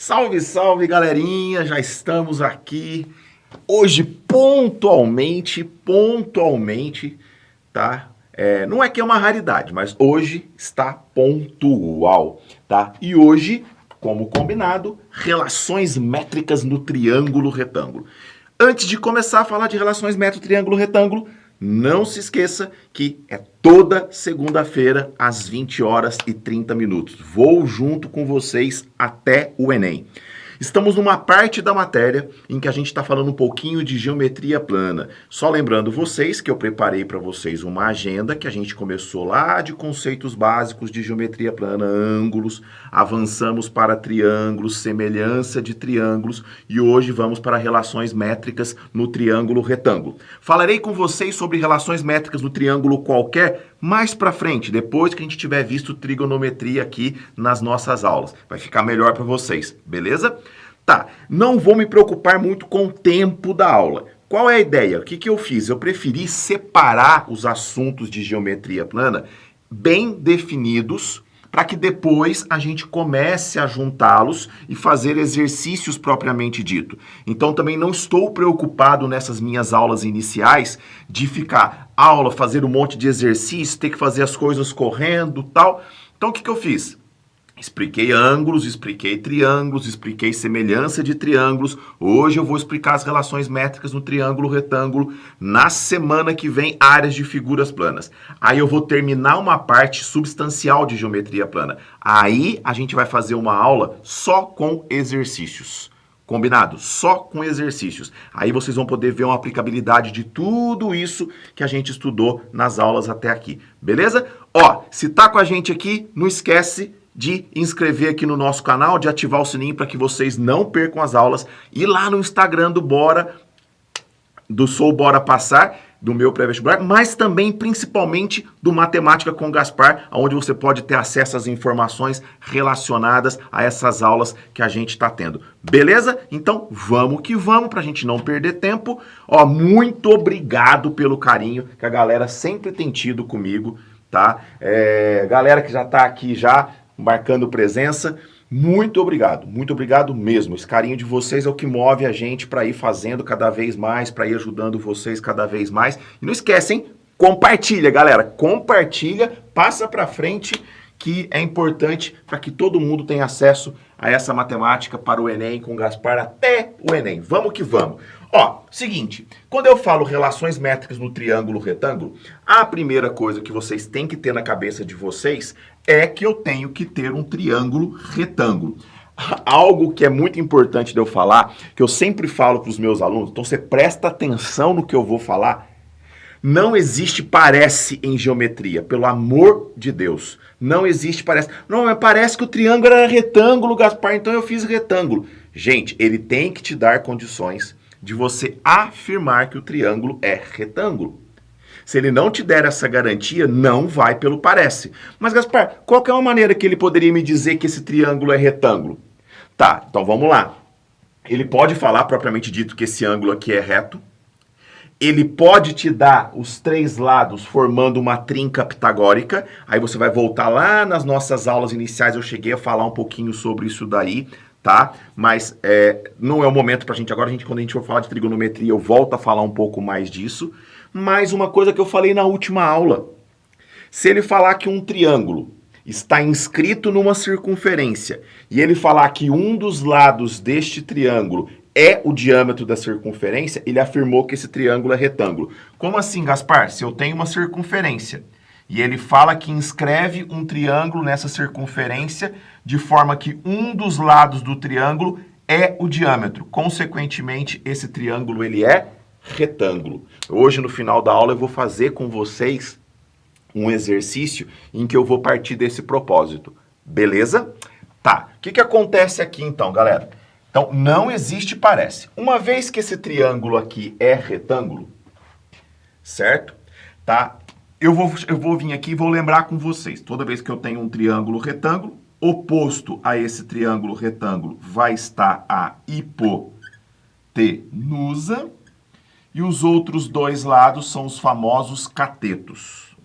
Salve, salve, galerinha! Já estamos aqui hoje pontualmente, tá? Não é que é uma raridade, mas hoje está pontual, tá? E hoje, como combinado, relações métricas no triângulo retângulo. Antes de começar a falar de relações métrico triângulo retângulo, não se esqueça que é toda segunda-feira às 20 horas e 30 minutos. Vou junto com vocês até o Enem. Estamos numa parte da matéria em que a gente está falando um pouquinho de geometria plana. Só lembrando vocês que eu preparei para vocês uma agenda que a gente começou lá de conceitos básicos de geometria plana, ângulos, avançamos para triângulos, semelhança de triângulos e hoje vamos para relações métricas no triângulo retângulo. Falarei com vocês sobre relações métricas no triângulo qualquer mais para frente, depois que a gente tiver visto trigonometria aqui nas nossas aulas. Vai ficar melhor para vocês, beleza? Tá, não vou me preocupar muito com o tempo da aula. Qual é a ideia? O que eu fiz? Eu preferi separar os assuntos de geometria plana bem definidos para que depois a gente comece a juntá-los e fazer exercícios propriamente dito. Então também não estou preocupado nessas minhas aulas iniciais de ficar aula, fazer um monte de exercício, ter que fazer as coisas correndo, tal. Então o que eu fiz? Expliquei ângulos, expliquei triângulos, expliquei semelhança de triângulos. Hoje eu vou explicar as relações métricas no triângulo retângulo. Na semana que vem, áreas de figuras planas. Aí eu vou terminar uma parte substancial de geometria plana. Aí a gente vai fazer uma aula só com exercícios. Combinado? Só com exercícios. Aí vocês vão poder ver uma aplicabilidade de tudo isso que a gente estudou nas aulas até aqui. Beleza? Ó, se tá com a gente aqui, não esquece de inscrever aqui no nosso canal, de ativar o sininho para que vocês não percam as aulas. E lá no Instagram do Bora, do Sou Bora Passar, do meu pré-vestibular, mas também, principalmente, do Matemática com Gaspar, onde você pode ter acesso às informações relacionadas a essas aulas que a gente está tendo. Beleza? Então, vamos que vamos, para a gente não perder tempo. Ó, muito obrigado pelo carinho que a galera sempre tem tido comigo, tá? Galera que já está aqui já marcando presença, muito obrigado mesmo. Esse carinho de vocês é o que move a gente para ir fazendo cada vez mais, para ir ajudando vocês cada vez mais. E não esquecem, compartilha, galera, compartilha, passa para frente, que é importante para que todo mundo tenha acesso a essa matemática para o Enem com Gaspar até o Enem. Vamos que vamos. Ó, seguinte, quando eu falo relações métricas no triângulo retângulo, a primeira coisa que vocês têm que ter na cabeça de vocês é que eu tenho que ter um triângulo retângulo. Algo que é muito importante de eu falar, que eu sempre falo para os meus alunos, então você presta atenção no que eu vou falar. Não existe parece em geometria, pelo amor de Deus. Não existe parece. Não, mas parece que o triângulo era retângulo, Gaspar, então eu fiz retângulo. Gente, ele tem que te dar condições de você afirmar que o triângulo é retângulo. Se ele não te der essa garantia, não vai pelo parece. Mas, Gaspar, qual que é uma maneira que ele poderia me dizer que esse triângulo é retângulo? Tá, então vamos lá. Ele pode falar propriamente dito que esse ângulo aqui é reto. Ele pode te dar os três lados formando uma trinca pitagórica. Aí você vai voltar lá nas nossas aulas iniciais, eu cheguei a falar um pouquinho sobre isso daí, tá? Mas não é o momento pra gente agora, quando a gente for falar de trigonometria, eu volto a falar um pouco mais disso. Mas uma coisa que eu falei na última aula, se ele falar que um triângulo está inscrito numa circunferência e ele falar que um dos lados deste triângulo é o diâmetro da circunferência, ele afirmou que esse triângulo é retângulo. Como assim, Gaspar? Se eu tenho uma circunferência e ele fala que inscreve um triângulo nessa circunferência de forma que um dos lados do triângulo é o diâmetro. Consequentemente, esse triângulo ele é retângulo. Hoje, no final da aula, eu vou fazer com vocês um exercício em que eu vou partir desse propósito. Beleza? Tá. O que acontece aqui, então, galera? Então, não existe parece. Uma vez que esse triângulo aqui é retângulo, certo? Tá? Eu vou vir aqui e vou lembrar com vocês. Toda vez que eu tenho um triângulo retângulo, oposto a esse triângulo retângulo vai estar a hipotenusa. E os outros dois lados são os famosos catetos.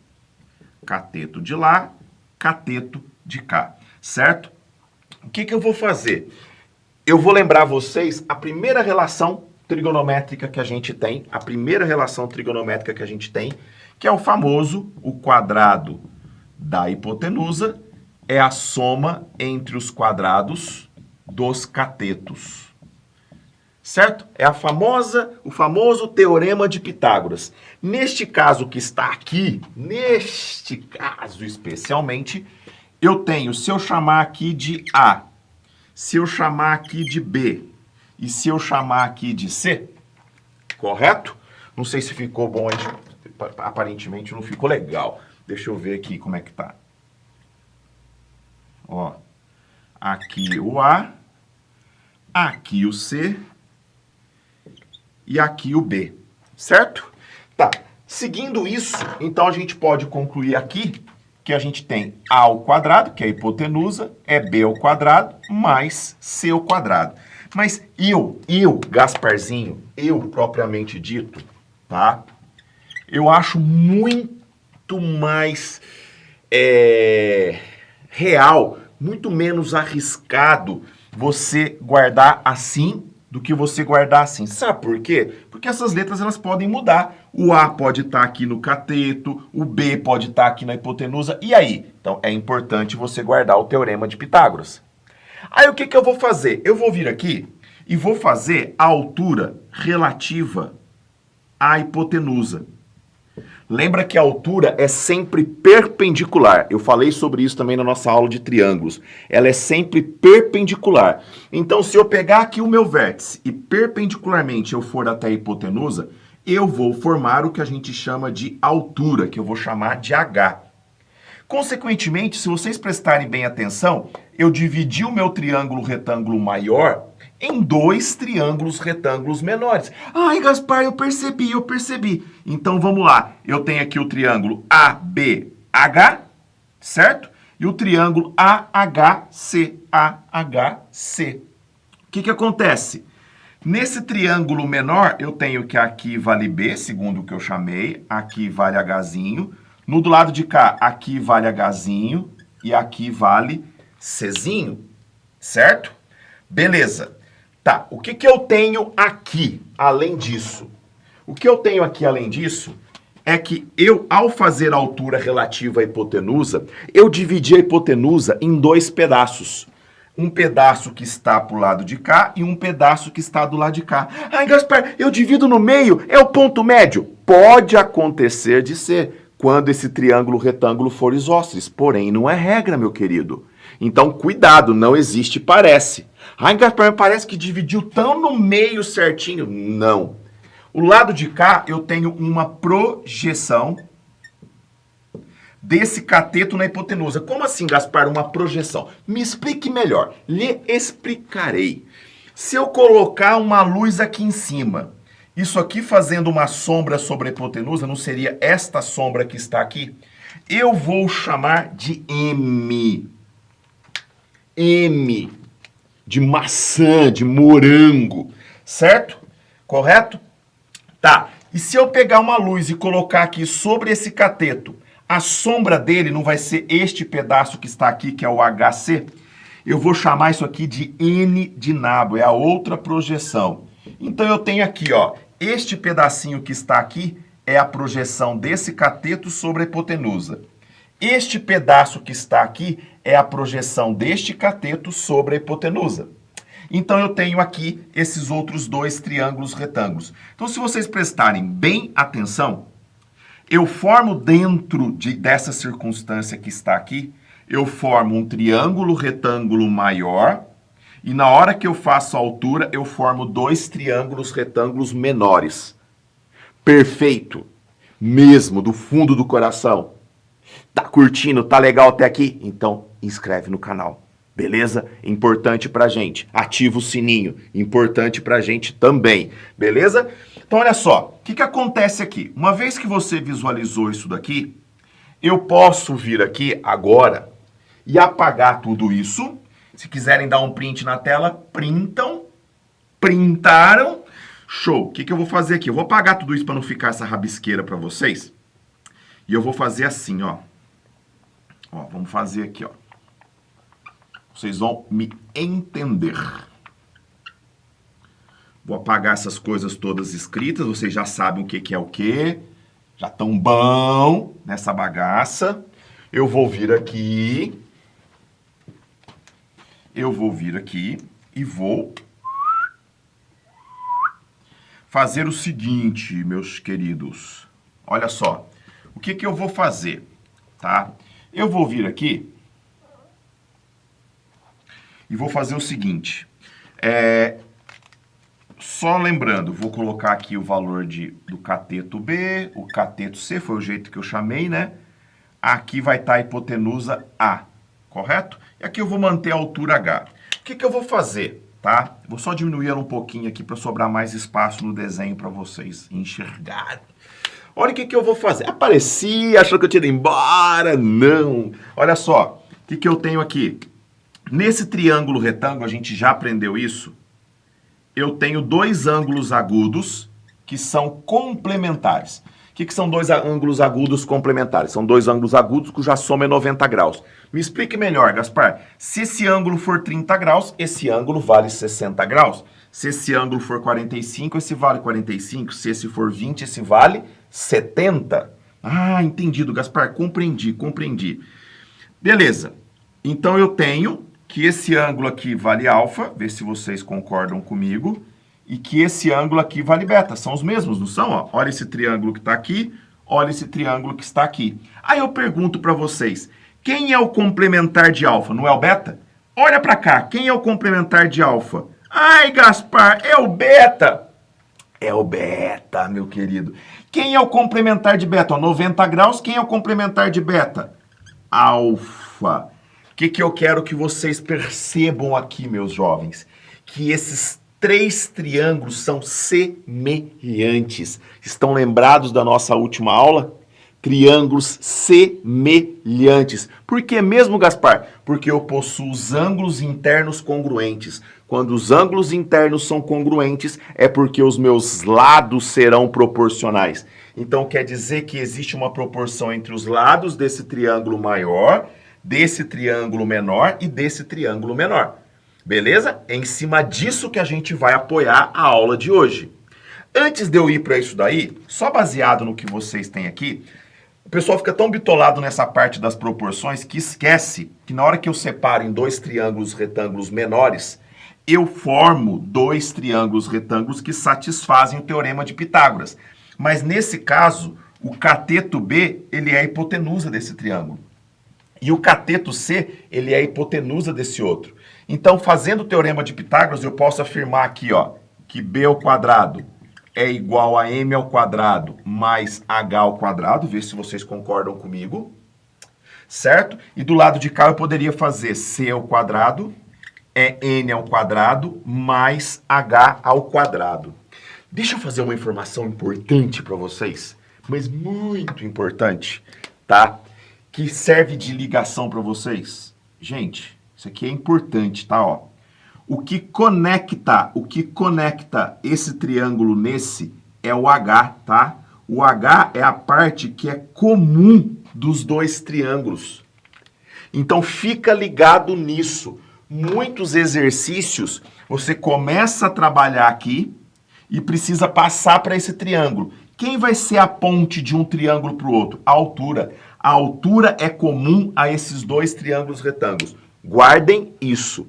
Cateto de lá, cateto de cá, certo? O que eu vou fazer? eu vou lembrar vocês a primeira relação trigonométrica que a gente tem, que é o famoso, o quadrado da hipotenusa é a soma entre os quadrados dos catetos. Certo? É o famoso teorema de Pitágoras. Neste caso que está aqui, neste caso especialmente, eu tenho, se eu chamar aqui de A, se eu chamar aqui de B e se eu chamar aqui de C, correto? Não sei se ficou bom, aparentemente não ficou legal. Deixa eu ver aqui como é que tá. Ó, aqui o A, aqui o C e aqui o B, certo? Tá, seguindo isso, então a gente pode concluir aqui que a gente tem A ao quadrado, que é a hipotenusa, é B ao quadrado, mais C ao quadrado. Mas eu, Gasparzinho, eu propriamente dito, tá? Eu acho muito mais real, muito menos arriscado você guardar assim do que você guardar assim. Sabe por quê? Porque essas letras elas podem mudar. O A pode estar aqui no cateto, o B pode estar aqui na hipotenusa, e aí? Então é importante você guardar o teorema de Pitágoras. Aí o que eu vou fazer? Eu vou vir aqui e vou fazer a altura relativa à hipotenusa. Lembra que a altura é sempre perpendicular. Eu falei sobre isso também na nossa aula de triângulos. Ela é sempre perpendicular. Então, se eu pegar aqui o meu vértice e perpendicularmente eu for até a hipotenusa, eu vou formar o que a gente chama de altura, que eu vou chamar de H. Consequentemente, se vocês prestarem bem atenção, eu dividi o meu triângulo retângulo maior em dois triângulos retângulos menores. Ai, Gaspar, eu percebi. Então, vamos lá. Eu tenho aqui o triângulo ABH, certo? E o triângulo AHC. O que acontece? Nesse triângulo menor, eu tenho que aqui vale B, segundo o que eu chamei. Aqui vale Hzinho. No do lado de cá, aqui vale Hzinho. E aqui vale Czinho, certo? Beleza. Tá, o que eu tenho aqui, além disso? O que eu tenho aqui, além disso, é que eu, ao fazer a altura relativa à hipotenusa, eu dividi a hipotenusa em dois pedaços. Um pedaço que está pro lado de cá e um pedaço que está do lado de cá. Ai, Gaspar, eu divido no meio, é o ponto médio. Pode acontecer de ser, quando esse triângulo retângulo for isósceles. Porém, não é regra, meu querido. Então, cuidado, não existe parece. Ai, Gaspar, parece que dividiu tão no meio certinho. Não. O lado de cá, eu tenho uma projeção desse cateto na hipotenusa. Como assim, Gaspar, uma projeção? Me explique melhor. Lhe explicarei. Se eu colocar uma luz aqui em cima, isso aqui fazendo uma sombra sobre a hipotenusa, não seria esta sombra que está aqui? Eu vou chamar de M. M. De maçã, de morango, certo? Correto? Tá, e se eu pegar uma luz e colocar aqui sobre esse cateto, a sombra dele não vai ser este pedaço que está aqui, que é o HC? Eu vou chamar isso aqui de N de nabo, é a outra projeção. Então eu tenho aqui, ó, este pedacinho que está aqui é a projeção desse cateto sobre a hipotenusa. Este pedaço que está aqui é a projeção deste cateto sobre a hipotenusa. Então, eu tenho aqui esses outros dois triângulos retângulos. Então, se vocês prestarem bem atenção, eu formo dentro dessa circunstância que está aqui, eu formo um triângulo retângulo maior, e na hora que eu faço a altura, eu formo dois triângulos retângulos menores. Perfeito! Mesmo, do fundo do coração. Tá curtindo? Tá legal até aqui? Então, inscreve no canal. Beleza? Importante pra gente. Ativa o sininho. Importante pra gente também. Beleza? Então, olha só. O que acontece aqui? Uma vez que você visualizou isso daqui, eu posso vir aqui agora e apagar tudo isso. Se quiserem dar um print na tela, printam. Printaram. Show. O que eu vou fazer aqui? Eu vou apagar tudo isso para não ficar essa rabisqueira para vocês. E eu vou fazer assim, ó. Vamos fazer aqui, ó. Vocês vão me entender. Vou apagar essas coisas todas escritas, vocês já sabem o que é o que. Já estão bom nessa bagaça. Eu vou vir aqui. E vou fazer o seguinte, meus queridos. Olha só. O que eu vou fazer, tá? Eu vou vir aqui e vou fazer o seguinte. Só lembrando, vou colocar aqui o valor do cateto B, o cateto C, foi o jeito que eu chamei, né? Aqui vai estar a hipotenusa A, correto? E aqui eu vou manter a altura H. O que eu vou fazer, tá? Vou só diminuir ela um pouquinho aqui para sobrar mais espaço no desenho para vocês enxergarem. Olha o que eu vou fazer. Apareci, achou que eu tinha ido embora? Não. Olha só, o que eu tenho aqui? Nesse triângulo retângulo, a gente já aprendeu isso. Eu tenho dois ângulos agudos que são complementares. O que são dois ângulos agudos complementares? São dois ângulos agudos cuja soma é 90 graus. Me explique melhor, Gaspar. Se esse ângulo for 30 graus, esse ângulo vale 60 graus. Se esse ângulo for 45, esse vale 45. Se esse for 20, esse vale 70. Ah, entendido, Gaspar. Compreendi. Beleza. Então eu tenho que esse ângulo aqui vale alfa, vê se vocês concordam comigo, e que esse ângulo aqui vale beta. São os mesmos, não são? Ó, olha esse triângulo que está aqui, olha esse triângulo que está aqui. Aí eu pergunto para vocês, quem é o complementar de alfa? Não é o beta? Olha para cá, quem é o complementar de alfa? Ai, Gaspar, é o beta. É o beta, meu querido. Quem é o complementar de beta? Ó, 90 graus, quem é o complementar de beta? Alfa. O que eu quero que vocês percebam aqui, meus jovens? Que esses três triângulos são semelhantes. Estão lembrados da nossa última aula? Triângulos semelhantes. Por que mesmo, Gaspar? Porque eu possuo os ângulos internos congruentes. Quando os ângulos internos são congruentes, é porque os meus lados serão proporcionais. Então, quer dizer que existe uma proporção entre os lados desse triângulo maior, desse triângulo menor e desse triângulo menor. Beleza? É em cima disso que a gente vai apoiar a aula de hoje. Antes de eu ir para isso daí, só baseado no que vocês têm aqui, o pessoal fica tão bitolado nessa parte das proporções que esquece que na hora que eu separo em dois triângulos retângulos menores, eu formo dois triângulos retângulos que satisfazem o teorema de Pitágoras. Mas nesse caso, o cateto B, ele é a hipotenusa desse triângulo. E o cateto C, ele é a hipotenusa desse outro. Então, fazendo o teorema de Pitágoras, eu posso afirmar aqui, ó, que B ao quadrado é igual a M ao quadrado mais H ao quadrado. Vê se vocês concordam comigo. Certo? E do lado de cá eu poderia fazer C ao quadrado é N ao quadrado mais H ao quadrado. Deixa eu fazer uma informação importante para vocês, mas muito importante, tá? Que serve de ligação para vocês. Gente, isso aqui é importante, tá? Ó. O que conecta esse triângulo nesse é o H, tá? O H é a parte que é comum dos dois triângulos. Então fica ligado nisso. Muitos exercícios você começa a trabalhar aqui e precisa passar para esse triângulo. Quem vai ser a ponte de um triângulo para o outro? A altura. A altura é comum a esses dois triângulos retângulos. Guardem isso.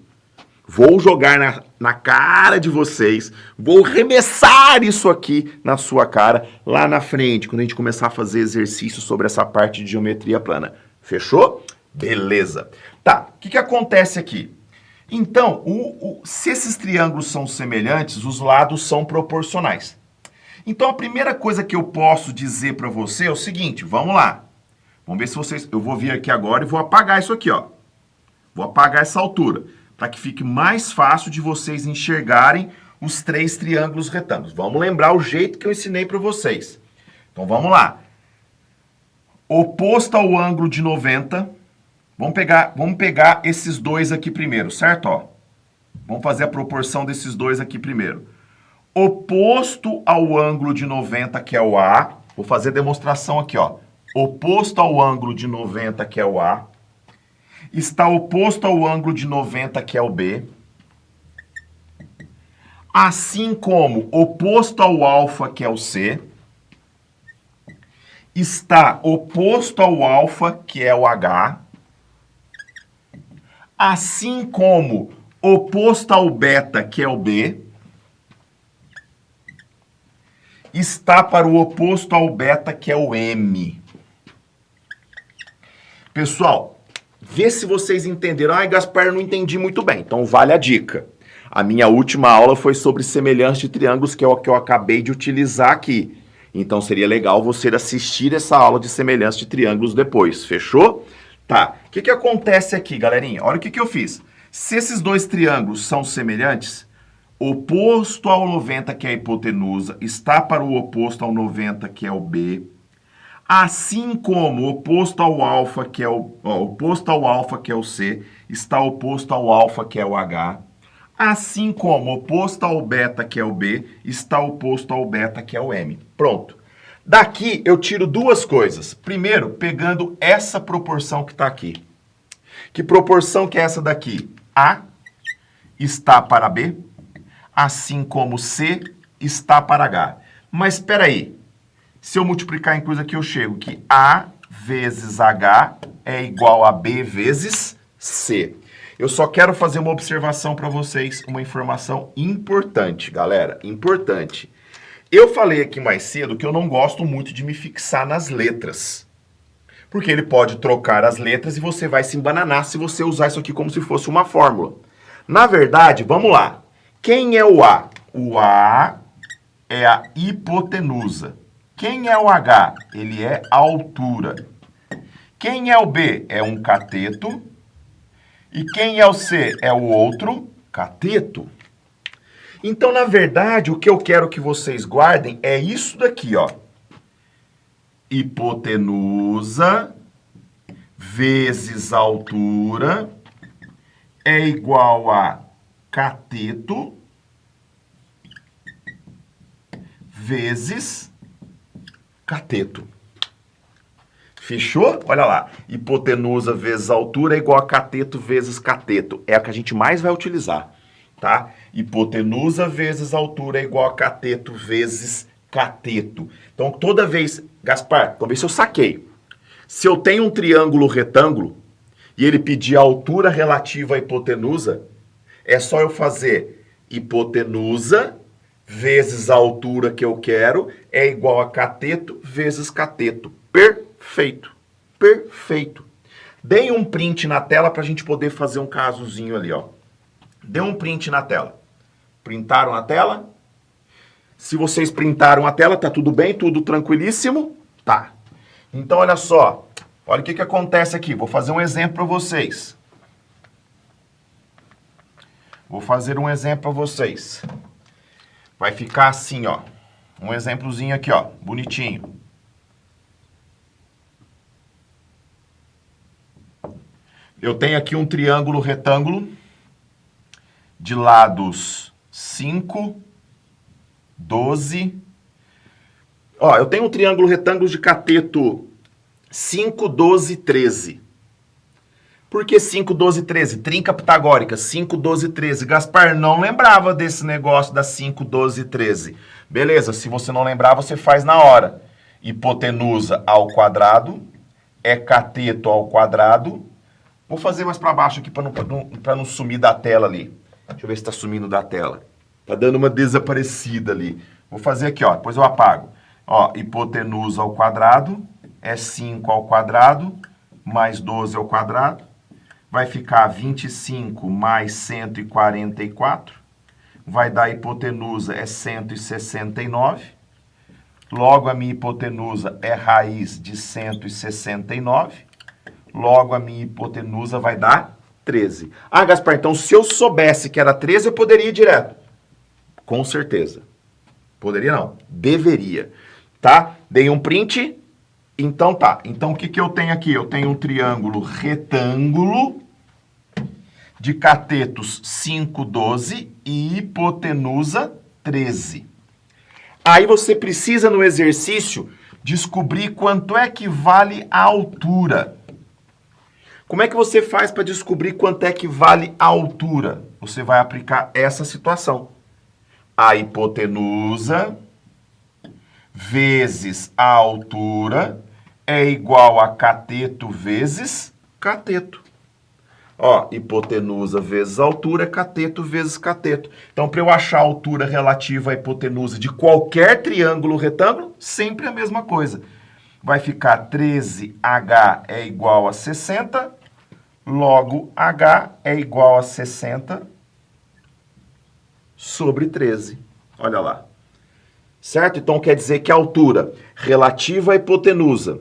Vou jogar na cara de vocês, vou arremessar isso aqui na sua cara lá na frente, quando a gente começar a fazer exercício sobre essa parte de geometria plana. Fechou? Beleza. Tá, o que acontece aqui? Então, se esses triângulos são semelhantes, os lados são proporcionais. Então, a primeira coisa que eu posso dizer para você é o seguinte, vamos lá. Vamos ver se vocês... Eu vou vir aqui agora e vou apagar isso aqui, ó. Vou apagar essa altura, para que fique mais fácil de vocês enxergarem os três triângulos retângulos. Vamos lembrar o jeito que eu ensinei para vocês. Então, vamos lá. Oposto ao ângulo de 90... Vamos pegar esses dois aqui primeiro, certo? Ó, vamos fazer a proporção desses dois aqui primeiro. Oposto ao ângulo de 90, que é o A. Vou fazer a demonstração aqui, ó. Oposto ao ângulo de 90, que é o A. Está oposto ao ângulo de 90, que é o B. Assim como oposto ao alfa, que é o C, está oposto ao alfa, que é o H, assim como oposto ao beta, que é o B, está para o oposto ao beta, que é o M. Pessoal, vê se vocês entenderam. Ai, Gaspar, eu não entendi muito bem. Então vale a dica. A minha última aula foi sobre semelhança de triângulos, que é o que eu acabei de utilizar aqui. Então seria legal você assistir essa aula de semelhança de triângulos depois, fechou? Tá, o que acontece aqui, galerinha? Olha o que eu fiz. Se esses dois triângulos são semelhantes, oposto ao 90, que é a hipotenusa, está para o oposto ao 90, que é o B. Assim como oposto ao alfa, que é oposto ao alfa, que é o C, está oposto ao alfa, que é o H. Assim como oposto ao beta, que é o B, está oposto ao beta, que é o M. Pronto. Daqui eu tiro duas coisas. Primeiro, pegando essa proporção que está aqui. Que proporção que é essa daqui? A está para B, assim como C está para H. Mas espera aí. Se eu multiplicar em coisa aqui, eu chego que A vezes H é igual a B vezes C. Eu só quero fazer uma observação para vocês, uma informação importante, galera, importante. Eu falei aqui mais cedo que eu não gosto muito de me fixar nas letras. Porque ele pode trocar as letras e você vai se embananar se você usar isso aqui como se fosse uma fórmula. Na verdade, vamos lá. Quem é o A? O A é a hipotenusa. Quem é o H? Ele é a altura. Quem é o B? É um cateto. E quem é o C? É o outro cateto. Então, na verdade, o que eu quero que vocês guardem é isso daqui, ó. Hipotenusa vezes altura é igual a cateto vezes cateto. Fechou? Olha lá. Hipotenusa vezes altura é igual a cateto vezes cateto. É a que a gente mais vai utilizar, tá? Hipotenusa vezes altura é igual a cateto vezes cateto. Então, toda vez... Gaspar, vamos ver se eu saquei. Se eu tenho um triângulo retângulo e ele pedir a altura relativa à hipotenusa, é só eu fazer hipotenusa vezes a altura que eu quero é igual a cateto vezes cateto. Perfeito. Perfeito. Deem um print na tela para a gente poder fazer um casozinho ali, ó. Dê um print na tela. Printaram a tela? Se vocês printaram a tela, tá tudo bem? Tudo tranquilíssimo? Tá. Então, olha só. Olha o que acontece aqui. Vou fazer um exemplo para vocês. Vou fazer um exemplo para vocês. Vai ficar assim, ó. Um exemplozinho aqui, ó. Bonitinho. Eu tenho aqui um triângulo retângulo de lados 5, 12. Ó, eu tenho um triângulo retângulo de cateto 5, 12, 13. Por que 5, 12, 13? Trinca pitagórica, 5, 12, 13. Gaspar, não lembrava desse negócio da 5, 12, 13. Beleza, se você não lembrar, você faz na hora. Hipotenusa ao quadrado é cateto ao quadrado. Vou fazer mais para baixo aqui para não sumir da tela ali. Deixa eu ver se está sumindo da tela. Tá dando uma desaparecida ali. Vou fazer aqui, ó. Depois eu apago. Ó, hipotenusa ao quadrado é 5 ao quadrado mais 12 ao quadrado. Vai ficar 25 mais 144. Vai dar hipotenusa é 169. Logo, a minha hipotenusa é raiz de 169. Logo, a minha hipotenusa vai dar 13. Ah, Gaspar, então se eu soubesse que era 13, eu poderia ir direto. Com certeza. Poderia não. Deveria. Tá? Dei um print. Então tá. Então o que eu tenho aqui? Eu tenho um triângulo retângulo de catetos 5, 12 e hipotenusa 13. Aí você precisa, no exercício, descobrir quanto é que vale a altura. Como é que você faz para descobrir quanto é que vale a altura? Você vai aplicar essa situação. a hipotenusa vezes a altura é igual a cateto vezes cateto. Ó, hipotenusa vezes altura é cateto vezes cateto. Então, para eu achar a altura relativa à hipotenusa de qualquer triângulo retângulo, sempre a mesma coisa. Vai ficar 13H é igual a 60, logo H é igual a 60 sobre 13. Olha lá. Certo? Então, quer dizer que a altura relativa à hipotenusa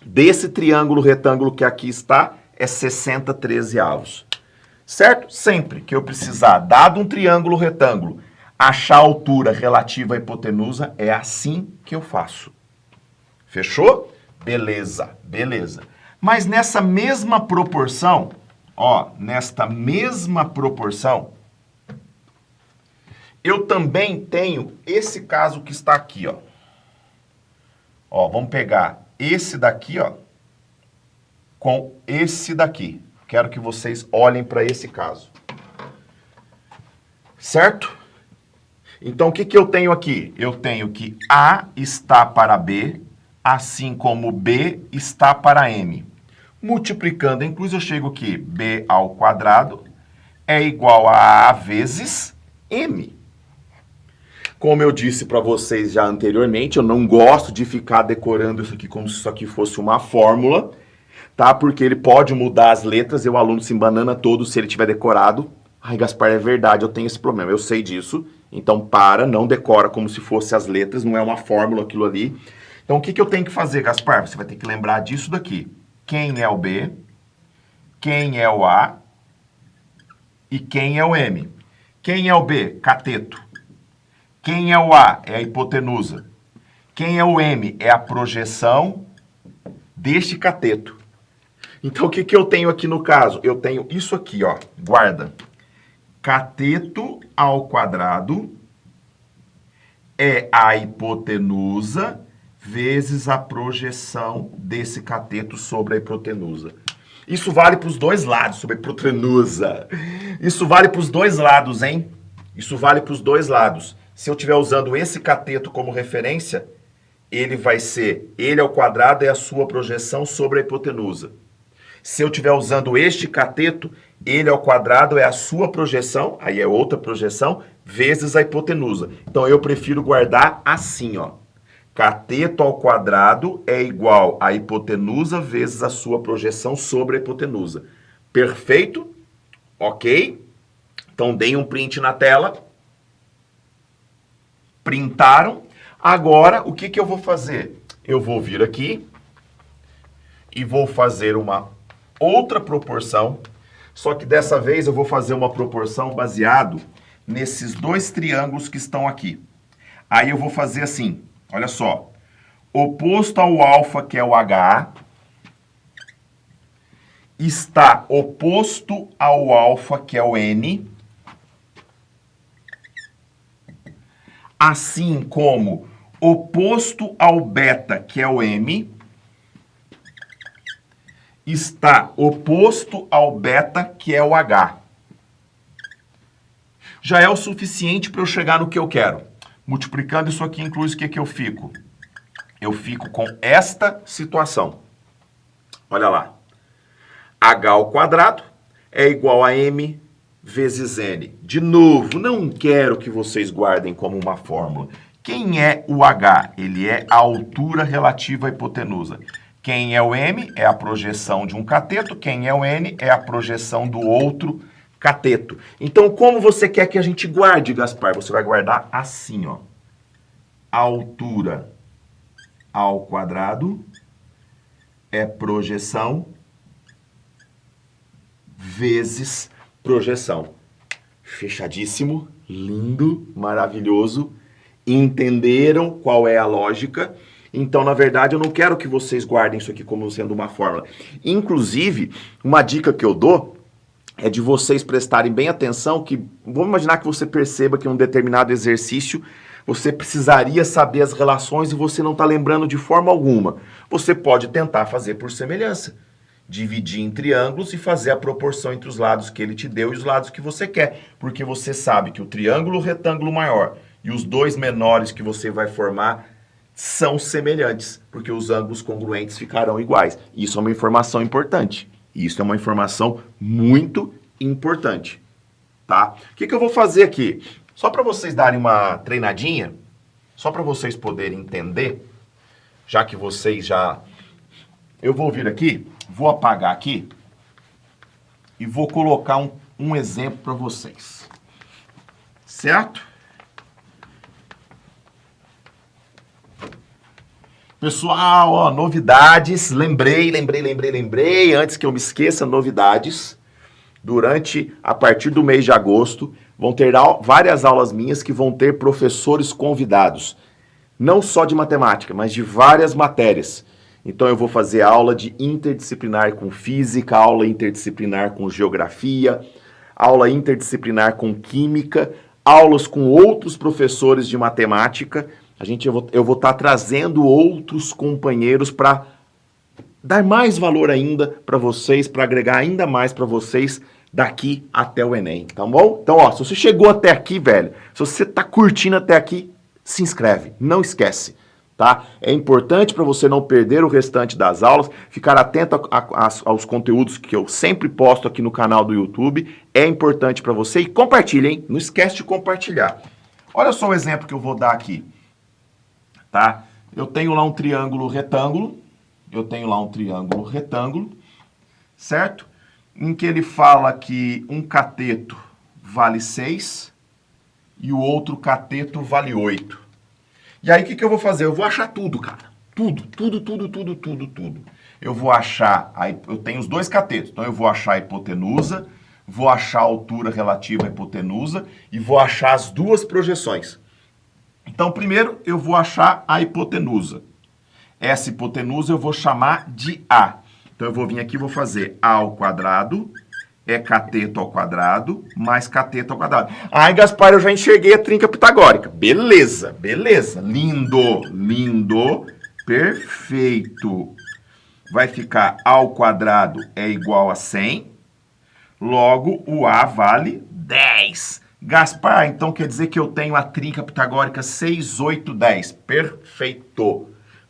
desse triângulo retângulo que aqui está é 60 13avos. Certo? Sempre que eu precisar, dado um triângulo retângulo, achar a altura relativa à hipotenusa, é assim que eu faço. Fechou? Beleza, beleza. Mas nessa mesma proporção, ó, nesta mesma proporção, eu também tenho esse caso que está aqui, ó. Ó, vamos pegar esse daqui, ó, com esse daqui. Quero que vocês olhem para esse caso. Certo? Então, o que que eu tenho aqui? Eu tenho que A está para B, assim como B está para M. Multiplicando, inclusive, eu chego aqui, B ao quadrado é igual a A vezes M. Como eu disse para vocês já anteriormente, eu não gosto de ficar decorando isso aqui como se isso aqui fosse uma fórmula, tá? Porque ele pode mudar as letras e o aluno se embanana todo se ele tiver decorado. Ai, Gaspar, é verdade, eu tenho esse problema, eu sei disso. Então, não decora como se fosse as letras, não é uma fórmula aquilo ali. Então, o que que eu tenho que fazer, Gaspar? Você vai ter que lembrar disso daqui. Quem é o B, quem é o A e quem é o M. Quem é o B? Cateto. Quem é o A? É a hipotenusa. Quem é o M? É a projeção deste cateto. Então, o que que eu tenho aqui no caso? Eu tenho isso aqui, ó. Guarda. Cateto ao quadrado é a hipotenusa vezes a projeção desse cateto sobre a hipotenusa. Isso vale para os dois lados, sobre a hipotenusa. Isso vale para os dois lados, hein? Isso vale para os dois lados. Se eu estiver usando esse cateto como referência, ele vai ser, ele ao quadrado é a sua projeção sobre a hipotenusa. Se eu estiver usando este cateto, ele ao quadrado é a sua projeção, aí é outra projeção, vezes a hipotenusa. Então, eu prefiro guardar assim, ó. Cateto ao quadrado é igual a hipotenusa vezes a sua projeção sobre a hipotenusa. Perfeito? Ok? Então, deem um print na tela. Printaram. Agora, o que que eu vou fazer? Eu vou vir aqui e vou fazer uma outra proporção, só que dessa vez eu vou fazer uma proporção baseado nesses dois triângulos que estão aqui. Aí eu vou fazer assim, olha só, oposto ao alfa, que é o H, está oposto ao alfa, que é o N, assim como oposto ao beta, que é o M, está oposto ao beta, que é o H. Já é o suficiente para eu chegar no que eu quero. Multiplicando isso aqui, inclui o que que eu fico? Eu fico com esta situação. Olha lá. H ao quadrado é igual a M vezes N. De novo, não quero que vocês guardem como uma fórmula. Quem é o H? Ele é a altura relativa à hipotenusa. Quem é o M? É a projeção de um cateto. Quem é o N? É a projeção do outro cateto. Então, como você quer que a gente guarde, Gaspar? Você vai guardar assim, ó. Altura ao quadrado é projeção vezes projeção. Fechadíssimo, lindo, maravilhoso. Entenderam qual é a lógica? Então, na verdade, eu não quero que vocês guardem isso aqui como sendo uma fórmula. Inclusive, uma dica que eu dou é de vocês prestarem bem atenção que, vamos imaginar que você perceba que em um determinado exercício você precisaria saber as relações e você não está lembrando de forma alguma. Você pode tentar fazer por semelhança. dividir em triângulos e fazer a proporção entre os lados que ele te deu e os lados que você quer, porque você sabe que o triângulo retângulo maior e os dois menores que você vai formar são semelhantes, porque os ângulos congruentes ficarão iguais. Isso é uma informação importante. Isso é uma informação muito importante, tá? O que eu vou fazer aqui? Só para vocês darem uma treinadinha, só para vocês poderem entender, já que vocês já... Eu vou vir aqui, vou apagar aqui e vou colocar um exemplo para vocês. Certo? Pessoal, ó, novidades. Lembrei. Antes que eu me esqueça, novidades. A partir do mês de agosto, vão ter várias aulas minhas que vão ter professores convidados. Não só de matemática, mas de várias matérias. Então eu vou fazer aula de interdisciplinar com física, aula interdisciplinar com geografia, aula interdisciplinar com química, aulas com outros professores de matemática. Eu vou estar trazendo outros companheiros para dar mais valor ainda para vocês, para agregar ainda mais para vocês daqui até o Enem, tá bom? Então, ó, se você chegou até aqui, velho, se você tá curtindo até aqui, se inscreve, não esquece. Tá? É importante para você não perder o restante das aulas, ficar atento aos conteúdos que eu sempre posto aqui no canal do YouTube. É importante para você e compartilhe, hein? Não esquece de compartilhar. Olha só o exemplo que eu vou dar aqui. Tá? Eu tenho lá um triângulo retângulo. Certo? Em que ele fala que um cateto vale 6 e o outro cateto vale 8. E aí, o que eu vou fazer? Eu vou achar tudo, cara. Tudo. Eu vou achar... Eu tenho os dois catetos. Então, eu vou achar a hipotenusa, vou achar a altura relativa à hipotenusa e vou achar as duas projeções. Então, primeiro, eu vou achar a hipotenusa. Essa hipotenusa eu vou chamar de A. Então, eu vou vir aqui e vou fazer A ao quadrado... é cateto ao quadrado mais cateto ao quadrado. Ai, Gaspar, eu já enxerguei a trinca pitagórica. Beleza. Lindo, perfeito. Vai ficar A ao quadrado é igual a 100. Logo, o A vale 10. Gaspar, então quer dizer que eu tenho a trinca pitagórica 6, 8, 10.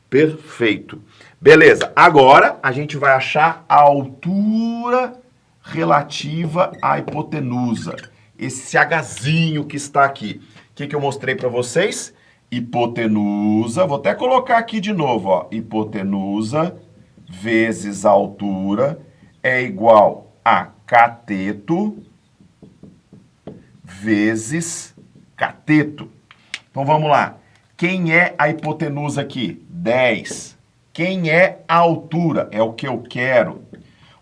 Perfeito. Beleza, agora a gente vai achar a altura relativa à hipotenusa. Esse Hzinho que está aqui. O que eu mostrei para vocês? Hipotenusa, vou até colocar aqui de novo, ó. Hipotenusa vezes a altura é igual a cateto vezes cateto. Então vamos lá. Quem é a hipotenusa aqui? 10. Quem é a altura? É o que eu quero.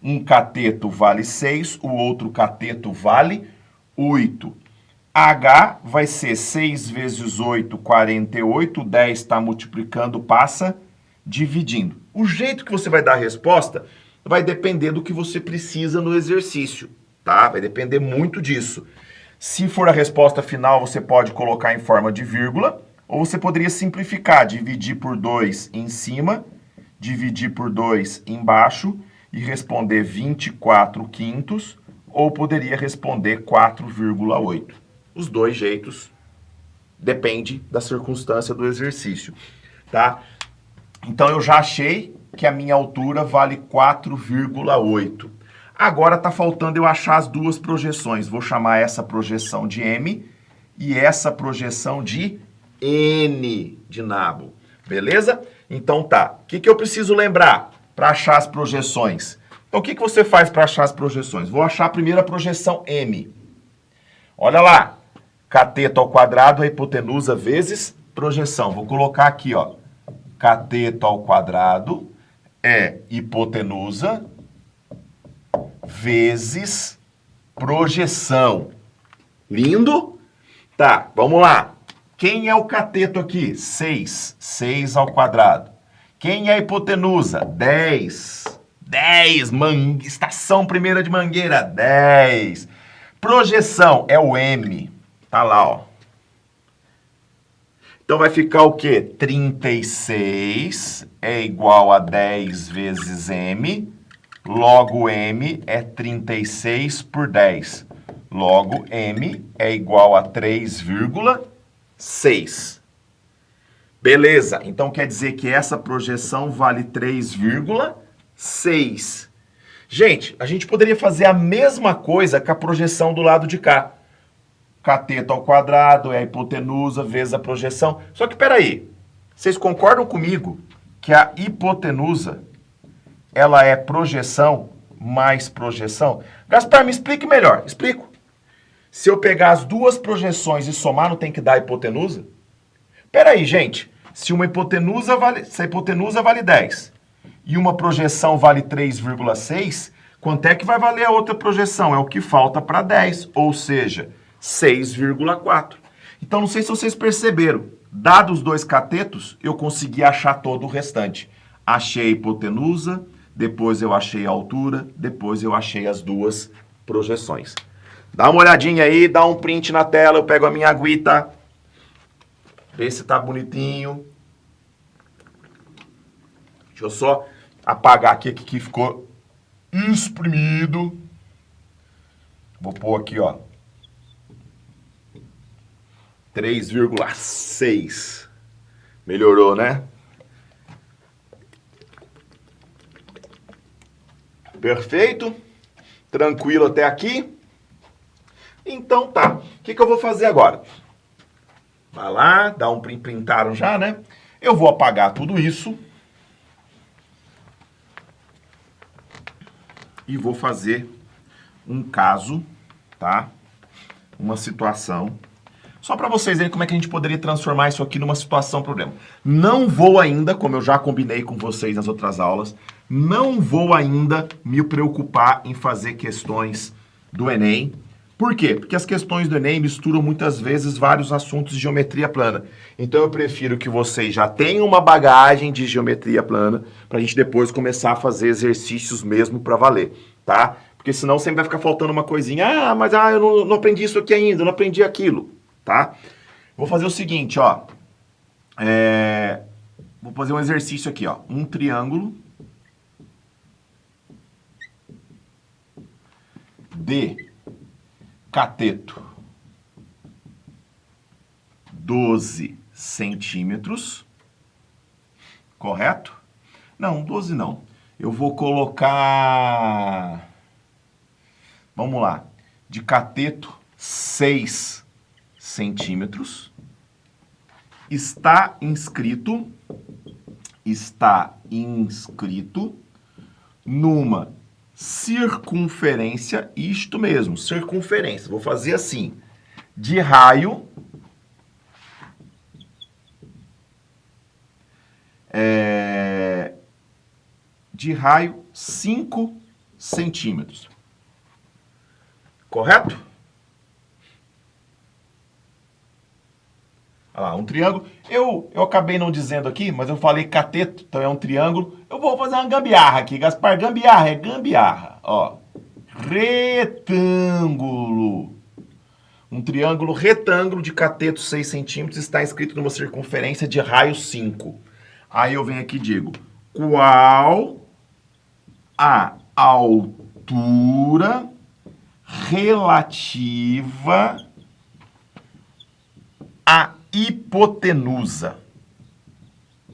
Um cateto vale 6, o outro cateto vale 8. H vai ser 6 vezes 8, 48. 10 está multiplicando, passa dividindo. O jeito que você vai dar a resposta vai depender do que você precisa no exercício, tá? Vai depender muito disso. Se for a resposta final, você pode colocar em forma de vírgula, ou você poderia simplificar, dividir por 2 em cima, dividir por 2 embaixo, e responder 24 quintos, ou poderia responder 4,8. Os dois jeitos depende da circunstância do exercício, tá? Então, eu já achei que a minha altura vale 4,8. Agora, está faltando eu achar as duas projeções. Vou chamar essa projeção de M e essa projeção de N de nabo. Beleza? Então, tá. O que eu preciso lembrar para achar as projeções? Então, o que você faz para achar as projeções? Vou achar primeiro a projeção M. Olha lá. Cateto ao quadrado é hipotenusa vezes projeção. Vou colocar aqui, ó. Cateto ao quadrado é hipotenusa vezes projeção. Lindo? Tá, vamos lá. Quem é o cateto aqui? 6. 6 ao quadrado. Quem é a hipotenusa? 10. 10. Estação primeira de Mangueira. 10. Projeção é o M. Tá lá, ó. Então vai ficar o quê? 36 é igual a 10 vezes M. Logo M é 36 por 10. Logo M é igual a 3,6. Beleza, então quer dizer que essa projeção vale 3,6. Gente, a gente poderia fazer a mesma coisa com a projeção do lado de cá. Cateto ao quadrado é a hipotenusa vezes a projeção. Só que peraí, vocês concordam comigo que a hipotenusa ela é projeção mais projeção? Gaspar, me explique melhor. Explico. Se eu pegar as duas projeções e somar, não tem que dar a hipotenusa? Peraí, gente. Se a hipotenusa vale 10 e uma projeção vale 3,6, quanto é que vai valer a outra projeção? É o que falta para 10, ou seja, 6,4. Então, não sei se vocês perceberam. Dados os dois catetos, eu consegui achar todo o restante. Achei a hipotenusa, depois eu achei a altura, depois eu achei as duas projeções. Dá uma olhadinha aí, dá um print na tela, eu pego a minha agüita. Vê se tá bonitinho. Deixa eu só apagar aqui que ficou exprimido. Vou pôr aqui, ó. 3,6. Melhorou, né? Perfeito. Tranquilo até aqui. Então tá. O que eu vou fazer agora? Vai lá, dá um print, printaram já, né? Eu vou apagar tudo isso. E vou fazer um caso, tá? Uma situação. Só para vocês verem como é que a gente poderia transformar isso aqui numa situação problema. Não vou ainda, como eu já combinei com vocês nas outras aulas, não vou ainda me preocupar em fazer questões do Enem. Por quê? Porque as questões do Enem misturam muitas vezes vários assuntos de geometria plana. Então eu prefiro que vocês já tenham uma bagagem de geometria plana para a gente depois começar a fazer exercícios mesmo para valer, tá? Porque senão sempre vai ficar faltando uma coisinha. Ah, mas eu não aprendi isso aqui ainda, eu não aprendi aquilo, tá? Vou fazer o seguinte, ó. Vou fazer um exercício aqui, ó. Um triângulo de cateto 12 centímetros, correto? Não, 12 não. Eu vou colocar, vamos lá, de cateto 6 centímetros. Está inscrito numa circunferência, isto mesmo, circunferência. Vou fazer assim, de raio, de raio 5 centímetros. Correto? Olha lá, um triângulo. Eu acabei não dizendo aqui, mas eu falei cateto, então é um triângulo. Eu vou fazer uma gambiarra aqui, Gaspar. Gambiarra é gambiarra. Ó, retângulo. Um triângulo retângulo de cateto 6 centímetros está inscrito numa circunferência de raio 5. Aí eu venho aqui e digo, qual a altura relativa à hipotenusa?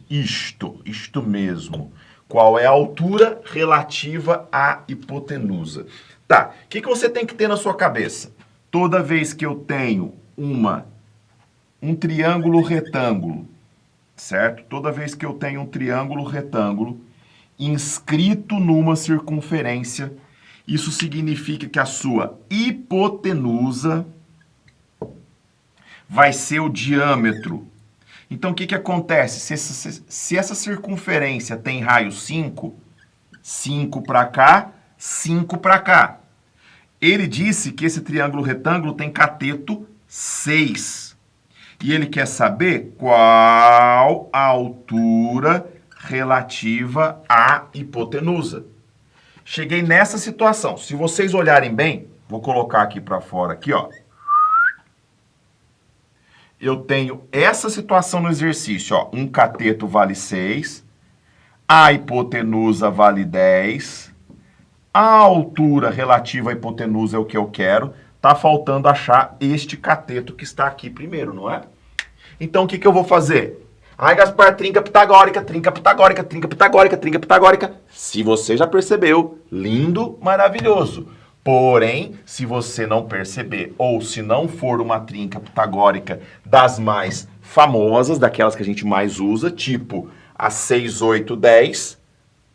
Isto mesmo. Qual é a altura relativa à hipotenusa? Tá, o que você tem que ter na sua cabeça? Toda vez que eu tenho um triângulo retângulo, certo? Toda vez que eu tenho um triângulo retângulo inscrito numa circunferência, isso significa que a sua hipotenusa vai ser o diâmetro. Então, o que acontece? Se essa circunferência tem raio 5, 5 para cá, 5 para cá. Ele disse que esse triângulo retângulo tem cateto 6. E ele quer saber qual a altura relativa à hipotenusa. Cheguei nessa situação. Se vocês olharem bem, vou colocar aqui para fora, aqui, ó. Eu tenho essa situação no exercício, ó. Um cateto vale 6, a hipotenusa vale 10, A altura relativa à hipotenusa é o que eu quero. Tá faltando achar este cateto que está aqui primeiro, não é? Então, o que eu vou fazer? Ai, Gaspar, trinca pitagórica, trinca pitagórica, trinca pitagórica, trinca pitagórica. Se você já percebeu, lindo, maravilhoso. Porém, se você não perceber, ou se não for uma trinca pitagórica das mais famosas, daquelas que a gente mais usa, tipo a 6, 8, 10,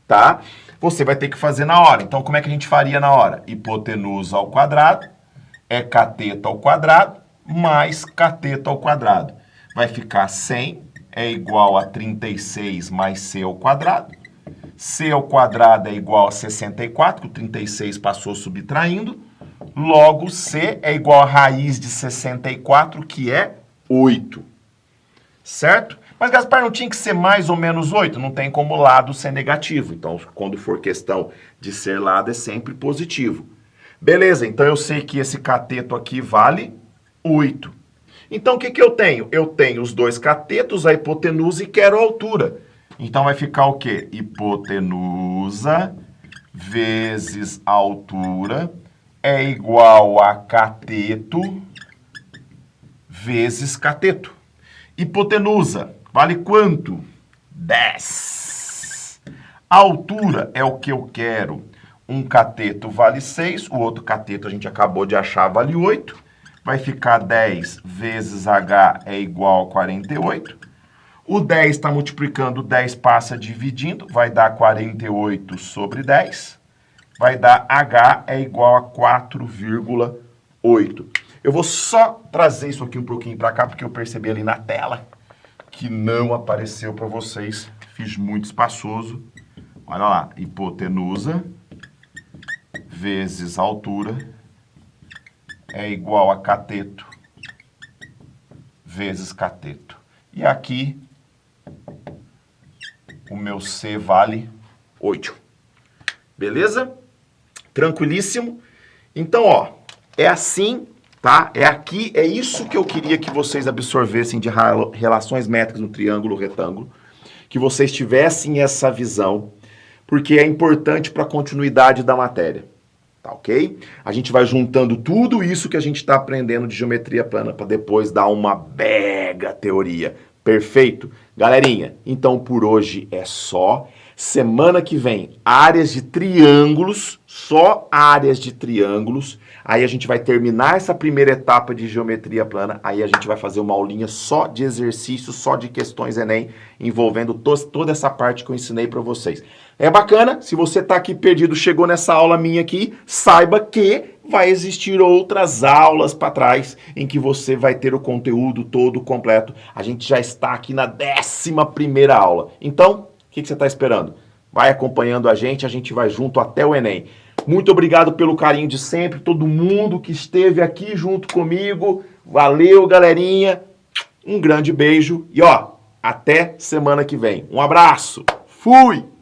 tá? Você vai ter que fazer na hora. Então, como é que a gente faria na hora? Hipotenusa ao quadrado é cateto ao quadrado mais cateto ao quadrado. Vai ficar 100 é igual a 36 mais c ao quadrado. C ao quadrado é igual a 64, que o 36 passou subtraindo. Logo, C é igual a raiz de 64, que é 8. Certo? Mas, Gaspar, não tinha que ser mais ou menos 8? Não tem como lado ser negativo. Então, quando for questão de ser lado, é sempre positivo. Beleza, então eu sei que esse cateto aqui vale 8. Então, o que eu tenho? Eu tenho os dois catetos, a hipotenusa e quero a altura. Então, vai ficar o quê? Hipotenusa vezes altura é igual a cateto vezes cateto. Hipotenusa vale quanto? 10. A altura é o que eu quero. Um cateto vale 6, o outro cateto a gente acabou de achar vale 8. Vai ficar 10 vezes H é igual a 48. O 10 está multiplicando, o 10 passa dividindo, vai dar 48 sobre 10. Vai dar H é igual a 4,8. Eu vou só trazer isso aqui um pouquinho para cá, porque eu percebi ali na tela que não apareceu para vocês. Fiz muito espaçoso. Olha lá, hipotenusa vezes altura é igual a cateto vezes cateto. E aqui, o meu C vale 8. Beleza? Tranquilíssimo? Então, ó, é assim, tá? É aqui, é isso que eu queria que vocês absorvessem de relações métricas no triângulo retângulo, que vocês tivessem essa visão, porque é importante para a continuidade da matéria. Tá, ok? A gente vai juntando tudo isso que a gente está aprendendo de geometria plana para depois dar uma mega teoria. Perfeito? Galerinha, então por hoje é só. Semana que vem, áreas de triângulos, só áreas de triângulos. Aí a gente vai terminar essa primeira etapa de geometria plana. Aí a gente vai fazer uma aulinha só de exercícios, só de questões Enem, envolvendo toda essa parte que eu ensinei para vocês. É bacana, se você está aqui perdido, chegou nessa aula minha aqui, saiba que vai existir outras aulas para trás em que você vai ter o conteúdo todo completo. A gente já está aqui na 11ª aula. Então, o que você está esperando? Vai acompanhando a gente vai junto até o Enem. Muito obrigado pelo carinho de sempre, todo mundo que esteve aqui junto comigo. Valeu, galerinha. Um grande beijo e ó, até semana que vem. Um abraço. Fui!